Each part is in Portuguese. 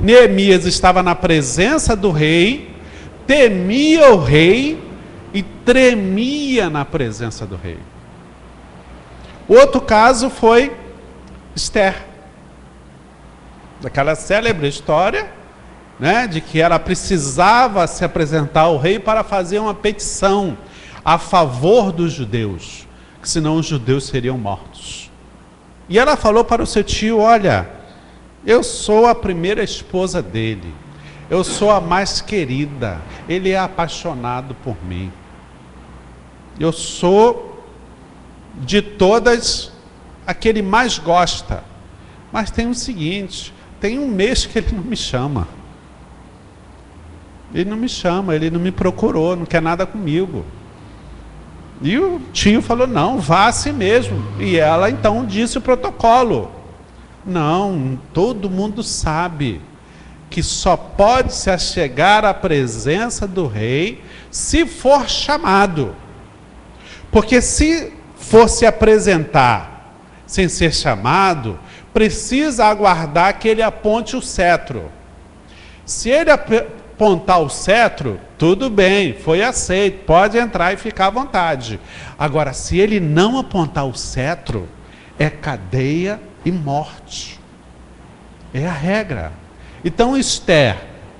Neemias estava na presença do rei, temia o rei e tremia na presença do rei. Outro caso foi Esther. Daquela célebre história, né, de que ela precisava se apresentar ao rei para fazer uma petição a favor dos judeus, que senão os judeus seriam mortos. E ela falou para o seu tio: olha, eu sou a primeira esposa dele, eu sou a mais querida, ele é apaixonado por mim, eu sou de todas a que ele mais gosta, mas tem o seguinte, tem um mês que ele não me chama. Ele não me chama, ele não me procurou, não quer nada comigo. E o tio falou: não, vá assim mesmo. E ela então disse o protocolo: não, todo mundo sabe que só pode se achegar à presença do rei se for chamado. Porque se for se apresentar sem ser chamado, precisa aguardar que ele aponte o cetro. Se ele apontar o cetro, tudo bem, foi aceito, pode entrar e ficar à vontade. Agora, se ele não apontar o cetro, é cadeia e morte. É a regra. Então Esther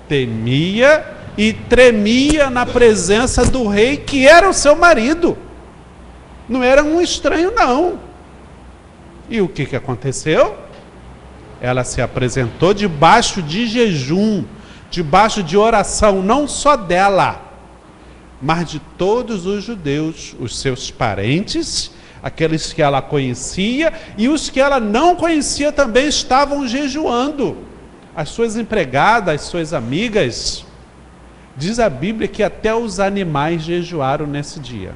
temia e tremia na presença do rei, que era o seu marido. Não era um estranho, não. E o que aconteceu? Ela se apresentou debaixo de jejum, debaixo de oração, não só dela, mas de todos os judeus, os seus parentes, aqueles que ela conhecia, e os que ela não conhecia também estavam jejuando. As suas empregadas, as suas amigas. Diz a Bíblia que até os animais jejuaram nesse dia.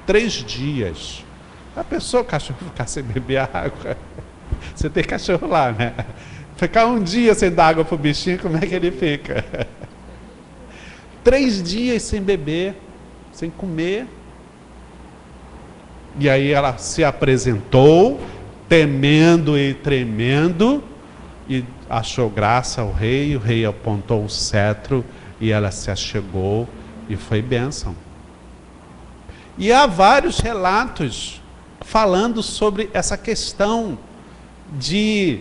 3 dias. A pessoa, o cachorro ficar sem beber água. Você tem cachorro lá, né? Ficar um dia sem dar água para o bichinho, como é que ele fica? 3 dias sem beber, sem comer. E aí ela se apresentou, temendo e tremendo, e achou graça ao rei. O rei apontou o cetro e ela se achegou e foi bênção. E há vários relatos falando sobre essa questão de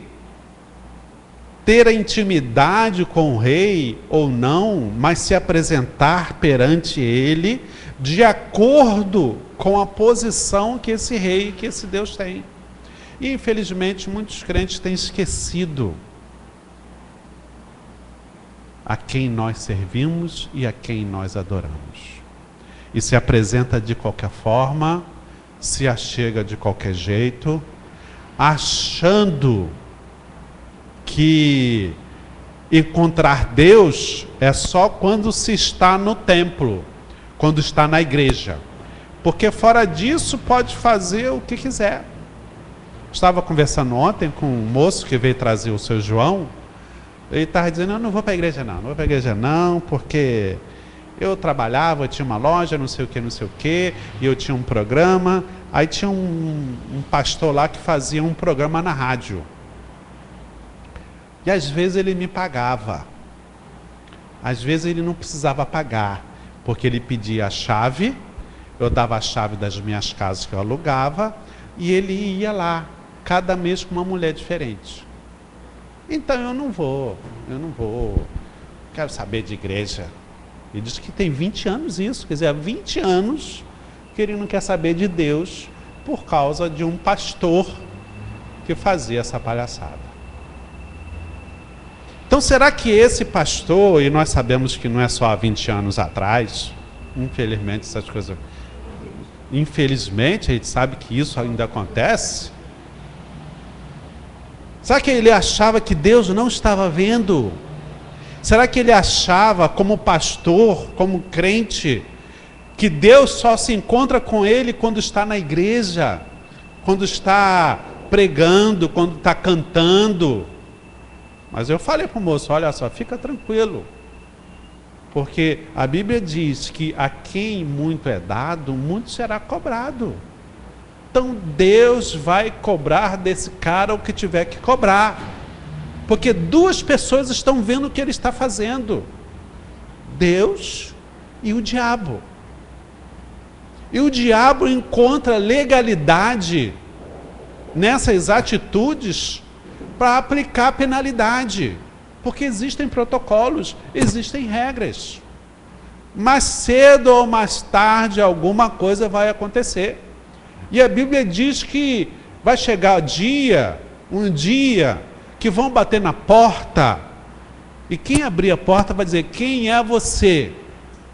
ter a intimidade com o rei ou não, mas se apresentar perante ele de acordo com a posição que esse rei, que esse Deus tem. E infelizmente muitos crentes têm esquecido a quem nós servimos e a quem nós adoramos. E se apresenta de qualquer forma, se achega de qualquer jeito, achando que encontrar Deus é só quando se está no templo, quando está na igreja. Porque fora disso pode fazer o que quiser. Estava conversando ontem com um moço que veio trazer o seu João. Ele estava dizendo: eu não vou para a igreja não, não vou para a igreja não, porque eu trabalhava, eu tinha uma loja, não sei o que, e eu tinha um programa. Aí tinha um pastor lá que fazia um programa na rádio. E às vezes ele me pagava. Às vezes ele não precisava pagar, porque ele pedia a chave, eu dava a chave das minhas casas que eu alugava, e ele ia lá, cada mês com uma mulher diferente. Então eu não vou, quero saber de igreja. Ele diz que tem 20 anos isso, quer dizer, há 20 anos que ele não quer saber de Deus por causa de um pastor que fazia essa palhaçada. Então será que esse pastor, e nós sabemos que não é só há 20 anos atrás, infelizmente essas coisas, infelizmente a gente sabe que isso ainda acontece, será que ele achava que Deus não estava vendo? Será que ele achava, como pastor, como crente, que Deus só se encontra com ele quando está na igreja, quando está pregando, quando está cantando? Mas eu falei para o moço: olha só, fica tranquilo, porque a Bíblia diz que a quem muito é dado, muito será cobrado. Então Deus vai cobrar desse cara o que tiver que cobrar. Porque duas pessoas estão vendo o que ele está fazendo: Deus e o diabo. E o diabo encontra legalidade nessas atitudes para aplicar penalidade. Porque existem protocolos, existem regras. Mas cedo ou mais tarde alguma coisa vai acontecer. E a Bíblia diz que vai chegar um dia, que vão bater na porta. E quem abrir a porta vai dizer: quem é você?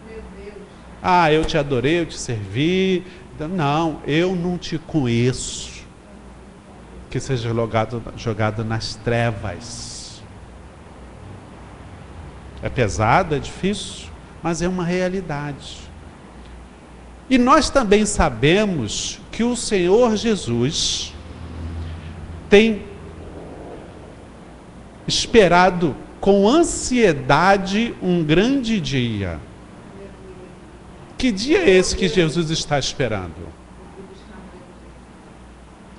Meu Deus. Ah, eu te adorei, eu te servi. Não, eu não te conheço. Que seja jogado nas trevas. É pesado, é difícil, mas é uma realidade. E nós também sabemos que o Senhor Jesus tem esperado com ansiedade um grande dia. Que dia é esse que Jesus está esperando?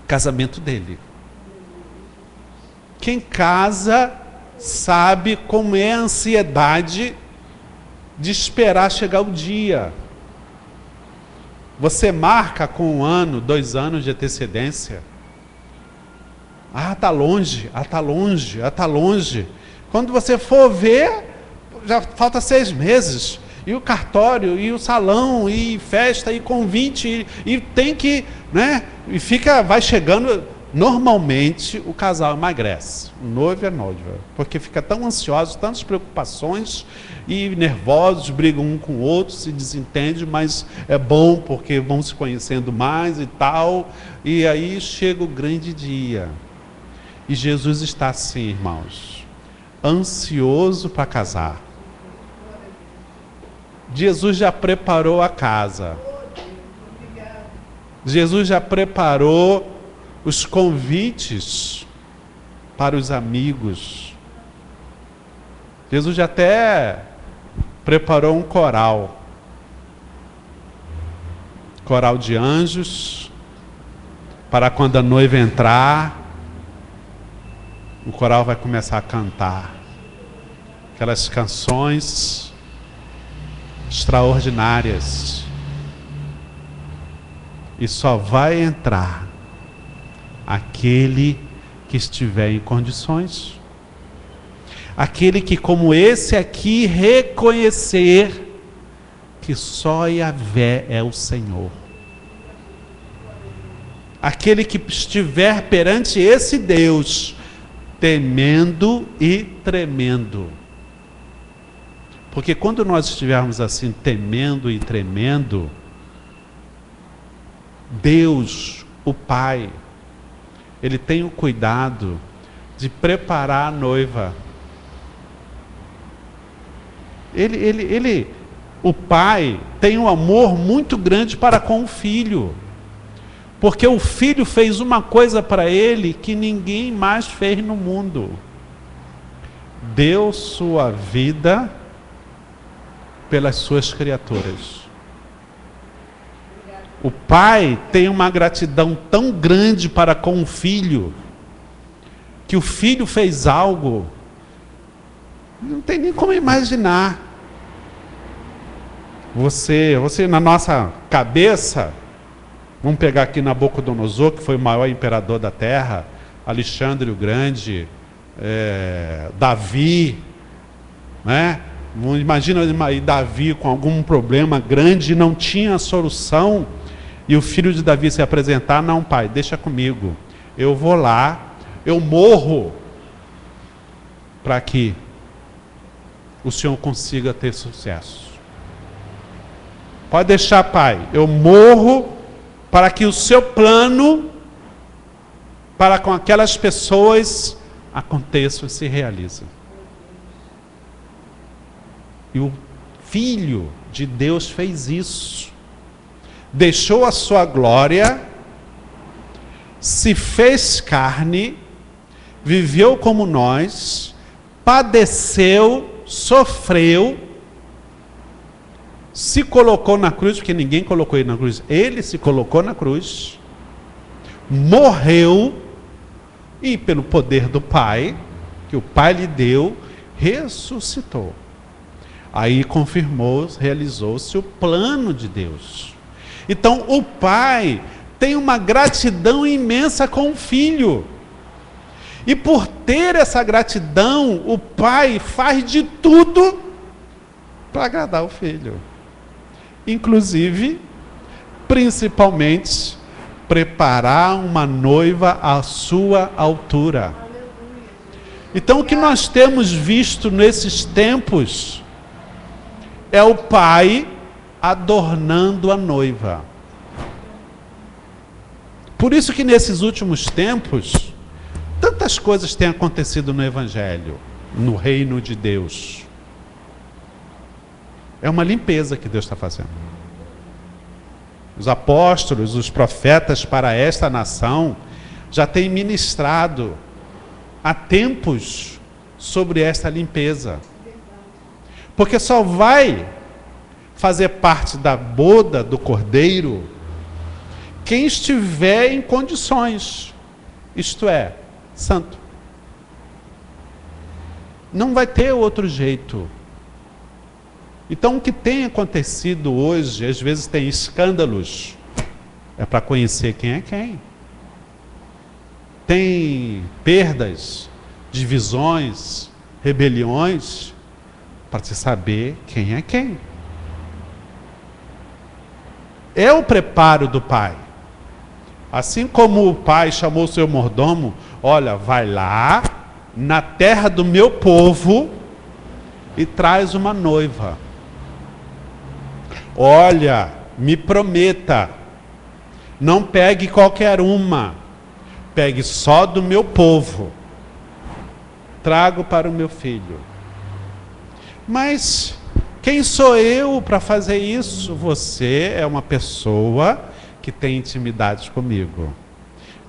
Casamento dele. Quem casa sabe como é a ansiedade de esperar chegar o dia. Você marca com 1 ano, 2 anos de antecedência. Ah, está longe, está longe, está longe. Quando você for ver, já falta 6 meses. E o cartório, e o salão, e festa, e convite, e tem que, né? E vai chegando. Normalmente o casal emagrece, o noivo e a noiva, porque fica tão ansioso, tantas preocupações e nervosos, brigam um com o outro, se desentendem, mas é bom porque vão se conhecendo mais e tal. E aí chega o grande dia. E Jesus está assim, irmãos, ansioso para casar. Jesus já preparou a casa. Jesus já preparou os convites para os amigos. Jesus já até preparou um coral de anjos, para quando a noiva entrar, o coral vai começar a cantar aquelas canções extraordinárias, e só vai entrar aquele que estiver em condições, aquele que, como esse aqui, reconhecer que só Yahvé é o Senhor, aquele que estiver perante esse Deus, temendo e tremendo. Porque quando nós estivermos assim, temendo e tremendo, Deus, o Pai, Ele tem o cuidado de preparar a noiva. O pai tem um amor muito grande para com o filho, porque o filho fez uma coisa para ele que ninguém mais fez no mundo: deu sua vida pelas suas criaturas. O pai tem uma gratidão tão grande para com o filho, que o filho fez algo, não tem nem como imaginar. Você na nossa cabeça, vamos pegar aqui Nabucodonosor, que foi o maior imperador da terra, Alexandre o Grande, Davi, né? Imagina Davi com algum problema grande e não tinha solução, e o filho de Davi se apresentar: não, pai, deixa comigo, eu vou lá, eu morro para que o senhor consiga ter sucesso. Pode deixar, pai, eu morro para que o seu plano para com aquelas pessoas aconteça e se realize. E o Filho de Deus fez isso. Deixou a sua glória, se fez carne, viveu como nós, padeceu, sofreu, se colocou na cruz, porque ninguém colocou ele na cruz, ele se colocou na cruz, morreu, e pelo poder do Pai, que o Pai lhe deu, ressuscitou. Aí confirmou, realizou-se o plano de Deus. Então o Pai tem uma gratidão imensa com o Filho. E por ter essa gratidão, o Pai faz de tudo para agradar o Filho. Inclusive, principalmente, preparar uma noiva à sua altura. Então o que nós temos visto nesses tempos é o Pai adornando a noiva. Por isso que nesses últimos tempos, tantas coisas têm acontecido no Evangelho, no reino de Deus. É uma limpeza que Deus está fazendo. Os apóstolos, os profetas para esta nação já têm ministrado há tempos sobre esta limpeza. Porque só vai fazer parte da boda do Cordeiro quem estiver em condições, isto é, santo. Não vai ter outro jeito. Então o que tem acontecido hoje, às vezes tem escândalos, é para conhecer quem é quem. Tem perdas, divisões, rebeliões, para se saber quem é quem. É o preparo do Pai. Assim como o Pai chamou o seu mordomo, olha, vai lá na terra do meu povo e traz uma noiva. Olha, me prometa, não pegue qualquer uma, pegue só do meu povo, trago para o meu filho. Mas quem sou eu para fazer isso? Você é uma pessoa que tem intimidade comigo.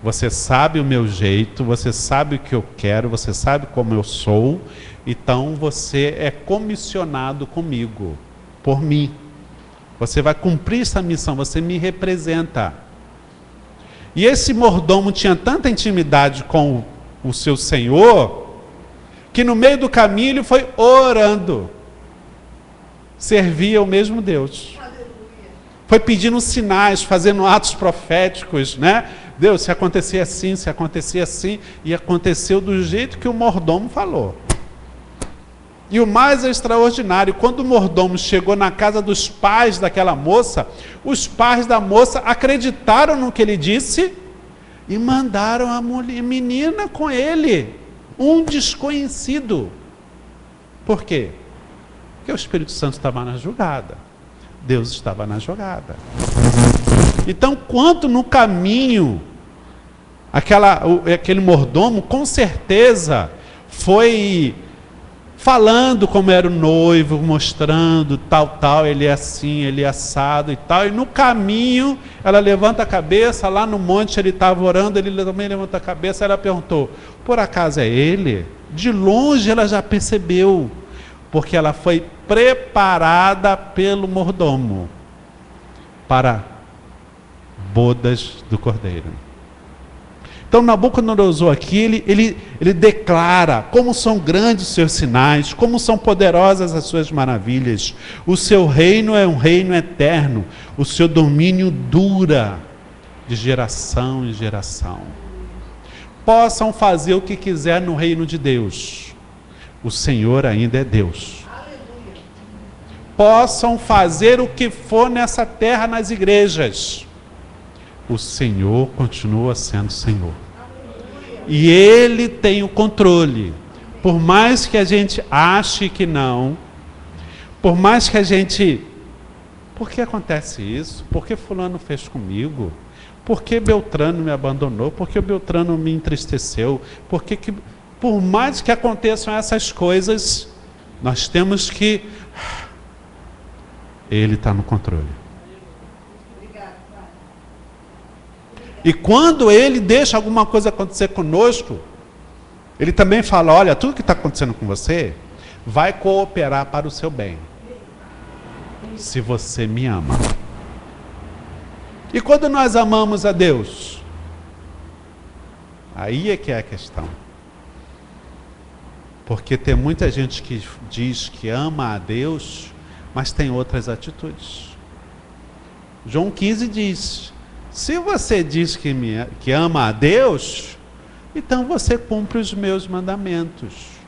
Você sabe o meu jeito, você sabe o que eu quero, você sabe como eu sou, então você é comissionado comigo, por mim. Você vai cumprir essa missão, você me representa. E esse mordomo tinha tanta intimidade com o seu senhor, que no meio do caminho ele foi orando. Servia o mesmo Deus. Foi pedindo sinais, fazendo atos proféticos, né? Deus, se acontecer assim, se acontecer assim, e aconteceu do jeito que o mordomo falou. E o mais extraordinário, quando o mordomo chegou na casa dos pais daquela moça, os pais da moça acreditaram no que ele disse e mandaram a menina com ele, um desconhecido. Por quê? Porque o Espírito Santo estava na jogada. Deus estava na jogada. Então, quando no caminho, aquele mordomo, com certeza, foi falando como era o noivo, mostrando tal, ele é assim, ele é assado e tal. E no caminho, ela levanta a cabeça, lá no monte ele estava orando, ele também levanta a cabeça, ela perguntou, por acaso é ele? De longe ela já percebeu, porque ela foi preparada pelo mordomo para bodas do Cordeiro. Então Nabucodonosor aqui, ele declara como são grandes os seus sinais, como são poderosas as suas maravilhas. O seu reino é um reino eterno, o seu domínio dura de geração em geração. Possam fazer o que quiser no reino de Deus, o Senhor ainda é Deus. Possam fazer o que for nessa terra, nas igrejas, o Senhor continua sendo Senhor. E Ele tem o controle. Por mais que a gente ache que não, por mais que a gente... Por que acontece isso? Por que fulano fez comigo? Por que Beltrano me abandonou? Por que o Beltrano me entristeceu? Por mais que aconteçam essas coisas, nós temos que... Ele está no controle. E quando Ele deixa alguma coisa acontecer conosco, Ele também fala, olha, tudo que está acontecendo com você, vai cooperar para o seu bem. Se você me ama. E quando nós amamos a Deus, aí é que é a questão. Porque tem muita gente que diz que ama a Deus, mas tem outras atitudes. João 15 diz: se você diz que ama a Deus, então você cumpre os meus mandamentos.